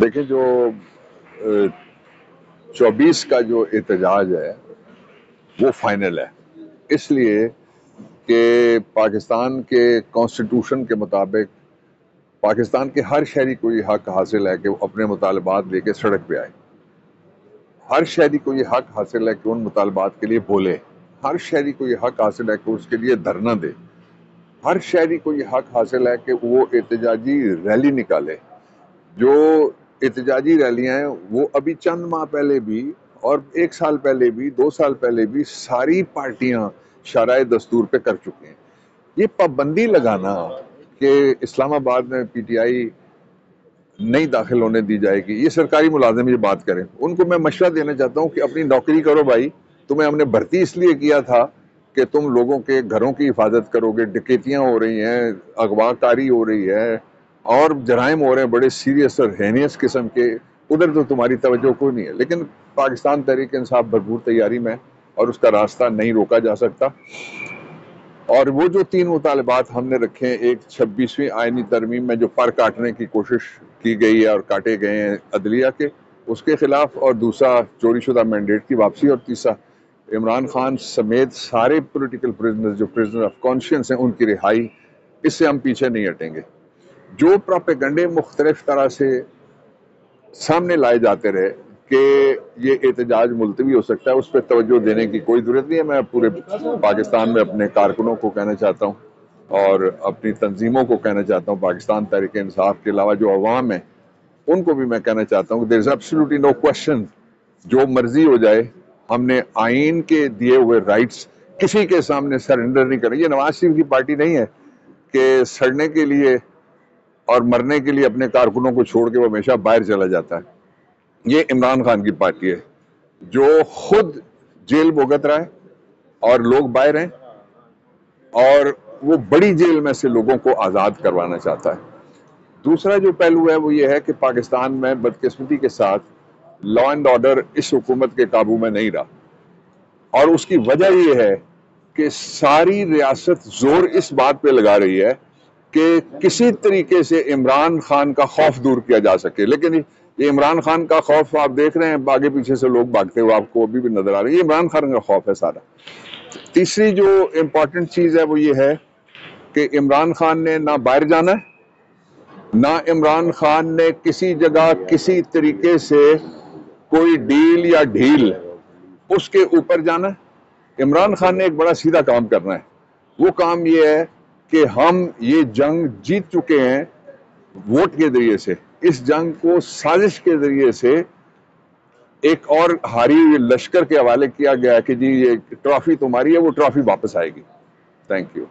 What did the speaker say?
دیکھیں جو 24 کا جو احتجاج ہے وہ فائنل ہے، اس لیے کہ پاکستان کے کانسٹیٹیوشن کے مطابق پاکستان کے ہر شہری کو یہ حق حاصل ہے کہ وہ اپنے مطالبات لے کے سڑک پہ آئے۔ ہر شہری کو یہ حق حاصل ہے کہ ان مطالبات کے لیے بولے، ہر شہری کو یہ حق حاصل ہے کہ اس کے لیے دھرنا دے، ہر شہری کو یہ حق حاصل ہے کہ وہ احتجاجی ریلی نکالے۔ جو احتجاجی ریلیاں ہیں وہ ابھی چند ماہ پہلے بھی اور 1 سال پہلے بھی 2 سال پہلے بھی ساری پارٹیاں شرائع دستور پہ کر چکے ہیں۔ یہ پابندی لگانا کہ اسلام آباد میں پی ٹی آئی نہیں داخل ہونے دی جائے گی، یہ سرکاری ملازم یہ بات کریں، ان کو میں مشورہ دینا چاہتا ہوں کہ اپنی نوکری کرو بھائی، تمہیں ہم نے بھرتی اس لیے کیا تھا کہ تم لوگوں کے گھروں کی حفاظت کرو گے، ڈکیتیاں ہو رہی ہیں، اغوا کاری ہو رہی ہے اور جرائم ہو رہے ہیں بڑے سیریس اور ہینیس قسم کے، ادھر تو تمہاری توجہ کوئی نہیں ہے۔ لیکن پاکستان تحریک انصاف بھرپور تیاری میں اور اس کا راستہ نہیں روکا جا سکتا، اور وہ جو 3 مطالبات ہم نے رکھے ہیں، ایک 26ویں آئینی ترمیم میں جو پر کاٹنے کی کوشش کی گئی ہے اور کاٹے گئے ہیں عدلیہ کے، اس کے خلاف، اور دوسرا چوری شدہ مینڈیٹ کی واپسی، اور تیسرا عمران خان سمیت سارے پولیٹیکل پرزنر جو پرزنر آف کانشینس ہیں ان کی رہائی، اس سے ہم پیچھے نہیں ہٹیں گے۔ جو پروپیگنڈے مختلف طرح سے سامنے لائے جاتے رہے کہ یہ احتجاج ملتوی ہو سکتا ہے، اس پہ توجہ دینے کی کوئی ضرورت نہیں ہے۔ میں پورے پاکستان میں اپنے کارکنوں کو کہنا چاہتا ہوں اور اپنی تنظیموں کو کہنا چاہتا ہوں، پاکستان تحریک انصاف کے علاوہ جو عوام ہے ان کو بھی میں کہنا چاہتا ہوں کہ there is absolutely no question، جو مرضی ہو جائے، ہم نے آئین کے دیے ہوئے رائٹس کسی کے سامنے سرنڈر نہیں کریں۔ یہ نواز شریف کی پارٹی نہیں ہے کہ سڑنے کے لیے اور مرنے کے لیے اپنے کارکنوں کو چھوڑ کے وہ ہمیشہ باہر چلا جاتا ہے۔ یہ عمران خان کی پارٹی ہے جو خود جیل بھگت رہا ہے اور لوگ باہر ہیں، اور وہ بڑی جیل میں سے لوگوں کو آزاد کروانا چاہتا ہے۔ دوسرا جو پہلو ہے وہ یہ ہے کہ پاکستان میں بدقسمتی کے ساتھ لا اینڈ آرڈر اس حکومت کے قابو میں نہیں رہا، اور اس کی وجہ یہ ہے کہ ساری ریاست زور اس بات پہ لگا رہی ہے کہ کسی طریقے سے عمران خان کا خوف دور کیا جا سکے۔ لیکن یہ عمران خان کا خوف آپ دیکھ رہے ہیں، آگے پیچھے سے لوگ بھاگتے ہوئے آپ کو ابھی بھی نظر آ رہے ہیں، یہ عمران خان کا خوف ہے سارا۔ تیسری جو امپورٹنٹ چیز ہے وہ یہ ہے کہ عمران خان نے نہ باہر جانا ہے، نہ عمران خان نے کسی جگہ کسی طریقے سے کوئی ڈیل یا ڈھیل اس کے اوپر جانا ہے۔ عمران خان نے ایک بڑا سیدھا کام کرنا ہے، وہ کام یہ ہے کہ ہم یہ جنگ جیت چکے ہیں ووٹ کے ذریعے سے، اس جنگ کو سازش کے ذریعے سے ایک اور ہاری ہوئی لشکر کے حوالے کیا گیا کہ جی یہ ٹرافی تمہاری ہے، وہ ٹرافی واپس آئے گی۔ Thank you.